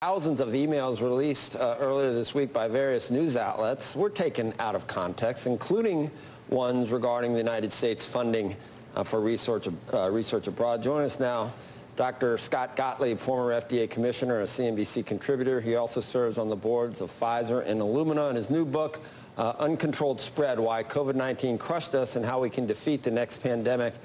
Thousands of emails released earlier this week by various news outlets were taken out of context, including ones regarding the United States funding for research abroad. Join us now, Dr. Scott Gottlieb, former FDA Commissioner, a CNBC contributor. He also serves on the boards of Pfizer and Illumina. In his new book, Uncontrolled Spread, Why COVID-19 Crushed Us and How We Can Defeat the Next Pandemic,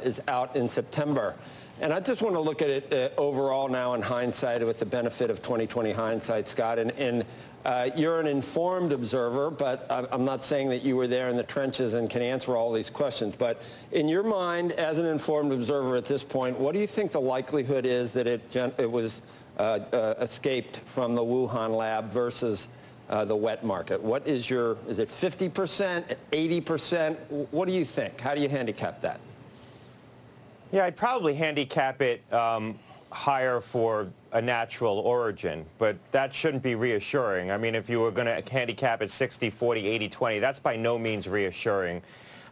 is out in September. And I just want to look at it overall now in hindsight, with the benefit of 2020 hindsight, Scott. And you're an informed observer, but I'm not saying that you were there in the trenches and can answer all these questions. But in your mind, as an informed observer at this point, what do you think the likelihood is that it was escaped from the Wuhan lab versus the wet market? What is is it 50%, 80%? What do you think? How do you handicap that? Yeah, I'd probably handicap it higher for a natural origin, but that shouldn't be reassuring. I mean, if you were going to handicap it 60, 40, 80, 20, that's by no means reassuring.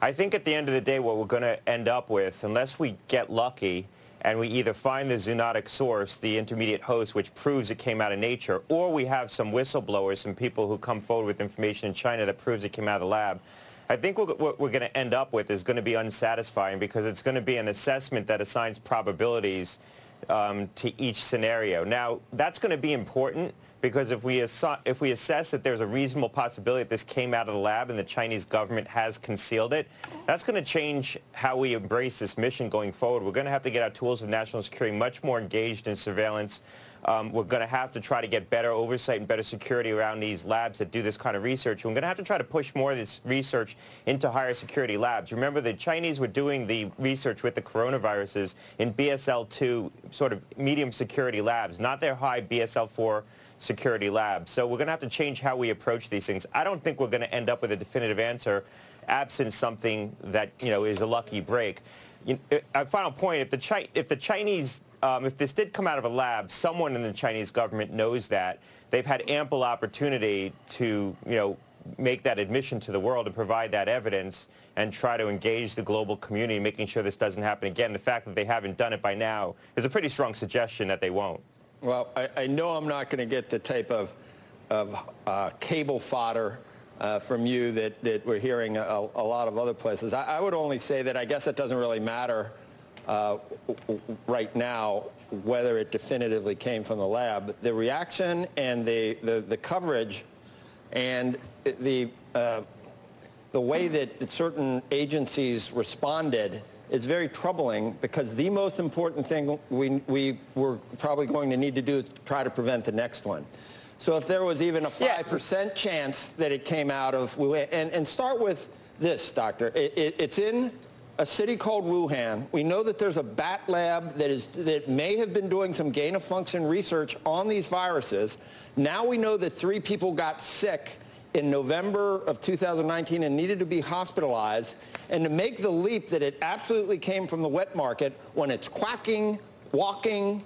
I think at the end of the day, what we're going to end up with, unless we get lucky and we either find the zoonotic source, the intermediate host, which proves it came out of nature, or we have some whistleblowers, some people who come forward with information in China that proves it came out of the lab, I think what we're going to end up with is going to be unsatisfying, because it's going to be an assessment that assigns probabilities to each scenario. Now, that's going to be important, because if we assess that there's a reasonable possibility that this came out of the lab and the Chinese government has concealed it, that's going to change how we embrace this mission going forward. We're going to have to get our tools of national security much more engaged in surveillance. We're going to have to try to get better oversight and better security around these labs that do this kind of research. And we're going to have to try to push more of this research into higher security labs. Remember, the Chinese were doing the research with the coronaviruses in BSL-2 sort of medium security labs, not their high BSL-4 security labs. So we're going to have to change how we approach these things. I don't think we're going to end up with a definitive answer absent something that, is a lucky break. A final point, if the Chinese if this did come out of a lab, someone in the Chinese government knows that. They've had ample opportunity to, make that admission to the world and provide that evidence and try to engage the global community, making sure this doesn't happen again. The fact that they haven't done it by now is a pretty strong suggestion that they won't. Well, I know I'm not going to get the type of cable fodder from you that we're hearing a lot of other places. I would only say that I guess it doesn't really matter right now whether it definitively came from the lab. The reaction and the coverage and the way that certain agencies responded is very troubling, because the most important thing we were probably going to need to do is try to prevent the next one. So if there was even a 5% chance that it came out of Wuhan, and start with this, Doctor. It's in a city called Wuhan. We know that there's a bat lab that may have been doing some gain-of-function research on these viruses. Now we know that 3 people got sick in November of 2019 and needed to be hospitalized. And to make the leap that it absolutely came from the wet market, when it's quacking, walking,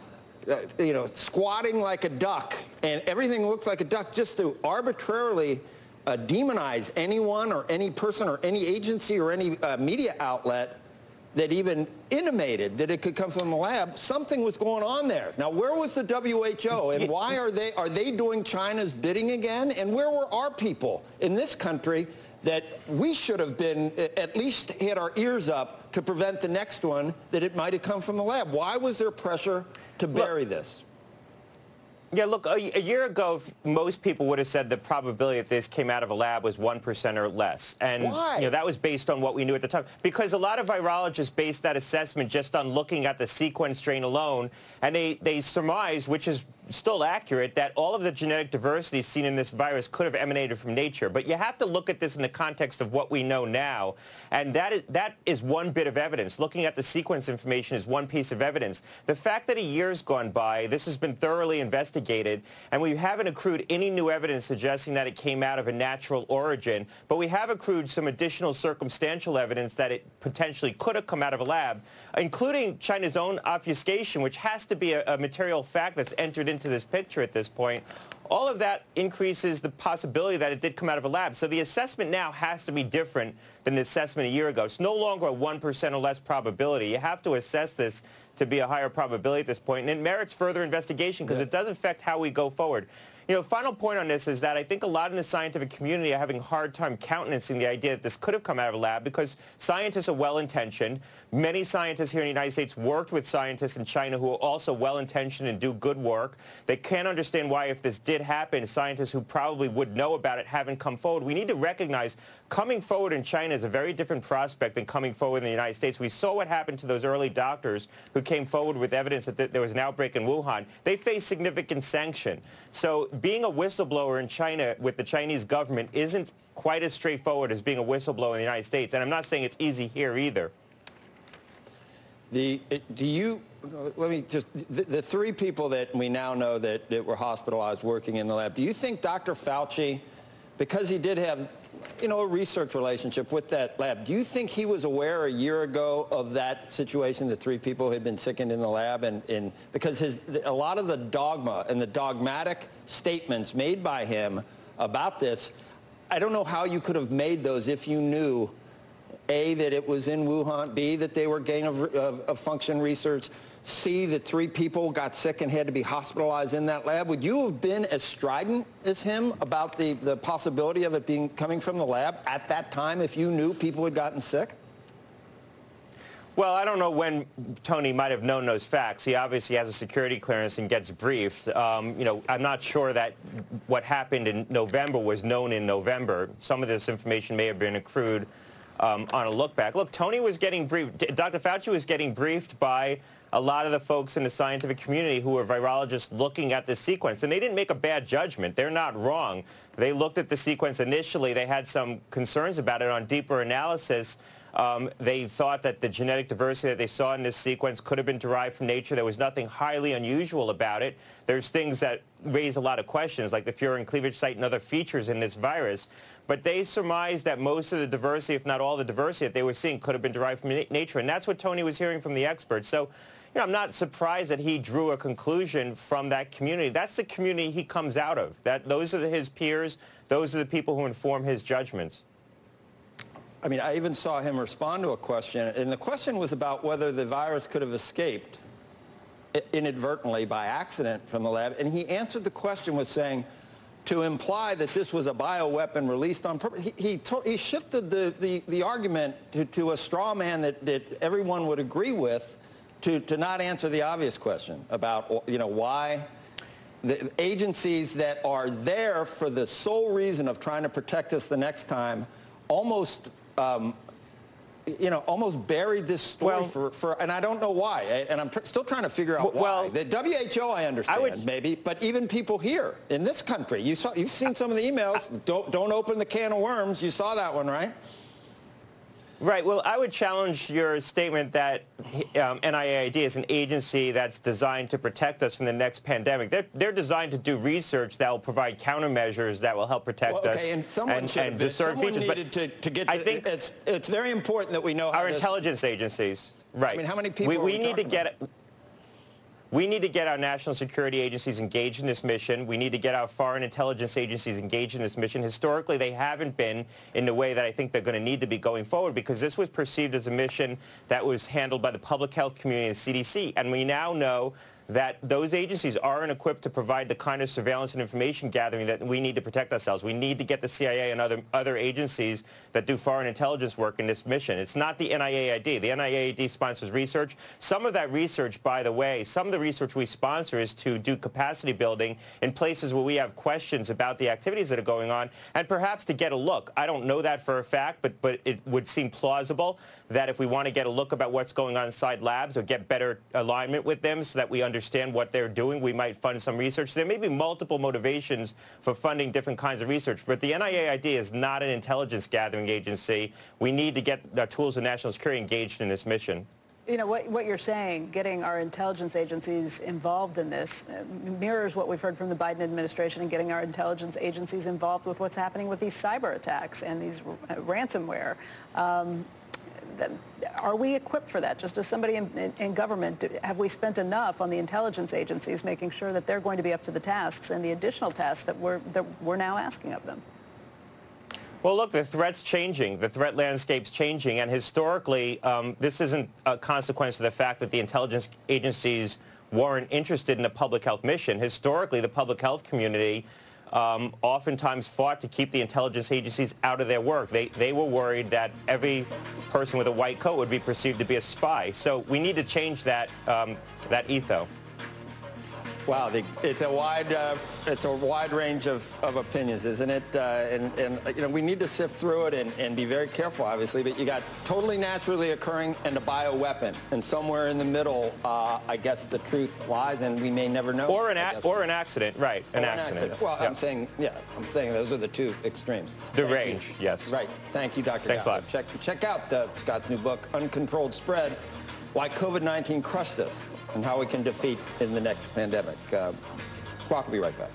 squatting like a duck, and everything looks like a duck, just to arbitrarily demonize anyone or any person or any agency or any media outlet that even intimated that it could come from the lab, something was going on there. Now, where was the WHO, and why are they doing China's bidding again? And where were our people in this country that we should have been at least had our ears up to prevent the next one, that it might have come from the lab? Why was there pressure to bury this? Yeah, look, a year ago, most people would have said the probability that this came out of a lab was 1% or less. And why? That was based on what we knew at the time. Because a lot of virologists based that assessment just on looking at the sequence strain alone, and they surmised, which is still accurate, that all of the genetic diversity seen in this virus could have emanated from nature. But you have to look at this in the context of what we know now, and that is one bit of evidence. Looking at the sequence information is one piece of evidence. The fact that a year's gone by, this has been thoroughly investigated, and we haven't accrued any new evidence suggesting that it came out of a natural origin, but we have accrued some additional circumstantial evidence that it potentially could have come out of a lab, including China's own obfuscation, which has to be a material fact that's entered into this picture at this point. All of that increases the possibility that it did come out of a lab. So the assessment now has to be different than the assessment a year ago. It's no longer a 1% or less probability. You have to assess this to be a higher probability at this point, and it merits further investigation because it does affect how we go forward. You know, final point on this is that I think a lot in the scientific community are having a hard time countenancing the idea that this could have come out of a lab because scientists are well-intentioned. Many scientists here in the United States worked with scientists in China who are also well-intentioned and do good work. They can't understand why, if this did happen, scientists who probably would know about it haven't come forward. We need to recognize coming forward in China is a very different prospect than coming forward in the United States. We saw what happened to those early doctors who came forward with evidence that there was an outbreak in Wuhan. They faced significant sanction. So being a whistleblower in China with the Chinese government isn't quite as straightforward as being a whistleblower in the United States. And I'm not saying it's easy here either. The three people that we now know that were hospitalized working in the lab, do you think Dr. Fauci, because he did have, a research relationship with that lab, do you think he was aware a year ago of that situation, the three people who had been sickened in the lab? And because a lot of the dogma and the dogmatic statements made by him about this, I don't know how you could have made those if you knew, A, that it was in Wuhan, B, that they were gain of function research, C, that three people got sick and had to be hospitalized in that lab. Would you have been as strident as him about the possibility of it coming from the lab at that time if you knew people had gotten sick? Well, I don't know when Tony might have known those facts. He obviously has a security clearance and gets briefed. I'm not sure that what happened in November was known in November. Some of this information may have been accrued on a look back. Look, Tony was getting briefed. Dr. Fauci was getting briefed by a lot of the folks in the scientific community who are virologists looking at this sequence. And they didn't make a bad judgment. They're not wrong. They looked at the sequence initially. They had some concerns about it. On deeper analysis, they thought that the genetic diversity that they saw in this sequence could have been derived from nature. There was nothing highly unusual about it. There's things that raise a lot of questions, like the furin cleavage site and other features in this virus. But they surmised that most of the diversity, if not all the diversity that they were seeing, could have been derived from nature. And that's what Tony was hearing from the experts. So, I'm not surprised that he drew a conclusion from that community. That's the community he comes out of. Those are his peers. Those are the people who inform his judgments. I mean, I even saw him respond to a question, and the question was about whether the virus could have escaped inadvertently by accident from the lab. And he answered the question with saying, to imply that this was a bioweapon released on purpose. He shifted the argument to a straw man that everyone would agree with to not answer the obvious question about, why the agencies that are there for the sole reason of trying to protect us the next time almost buried this story and I don't know why, and I'm still trying to figure out why. The WHO, I understand, maybe, but even people here in this country, you've seen some of the emails. Don't open the can of worms. You saw that one, right? Right. Well, I would challenge your statement that NIAID is an agency that's designed to protect us from the next pandemic. They're designed to do research that will provide countermeasures that will help protect us. And someone needed to get. I think it's very important that we know how our intelligence agencies. Right. I mean, how many people we need to get it. We need to get our national security agencies engaged in this mission. We need to get our foreign intelligence agencies engaged in this mission. Historically, they haven't been in the way that I think they're going to need to be going forward, because this was perceived as a mission that was handled by the public health community and the CDC. And we now know that those agencies aren't equipped to provide the kind of surveillance and information gathering that we need to protect ourselves. We need to get the CIA and other agencies that do foreign intelligence work in this mission. It's not the NIAID. The NIAID sponsors research. Some of that research, by the way, some of the research we sponsor is to do capacity building in places where we have questions about the activities that are going on, and perhaps to get a look. I don't know that for a fact, but it would seem plausible that if we want to get a look about what's going on inside labs or get better alignment with them so that we understand what they're doing, we might fund some research. There may be multiple motivations for funding different kinds of research, but the NIAID is not an intelligence gathering agency. We need to get the tools of national security engaged in this mission. You know, what you're saying, getting our intelligence agencies involved in this, mirrors what we've heard from the Biden administration, and getting our intelligence agencies involved with what's happening with these cyber attacks and these ransomware. Are we equipped for that? Just as somebody in government, have we spent enough on the intelligence agencies making sure that they're going to be up to the tasks and the additional tasks that we're now asking of them? Well, look, the threat's changing. The threat landscape's changing. And historically, this isn't a consequence of the fact that the intelligence agencies weren't interested in a public health mission. Historically, the public health community oftentimes fought to keep the intelligence agencies out of their work. They were worried that every person with a white coat would be perceived to be a spy. So we need to change that, that ethos. Wow, it's a wide range of opinions, isn't it? And you know, we need to sift through it and be very careful, obviously. But you got totally naturally occurring and a bioweapon, and somewhere in the middle, I guess the truth lies, and we may never know. Or an accident, right? An accident. Well, yeah. I'm saying those are the two extremes. The range, yes. Right. Thank you, Dr. Thanks a lot. Check out Scott's new book, Uncontrolled Spread: Why COVID-19 Crushed Us and How We Can Defeat in the Next Pandemic. Squawk will be right back.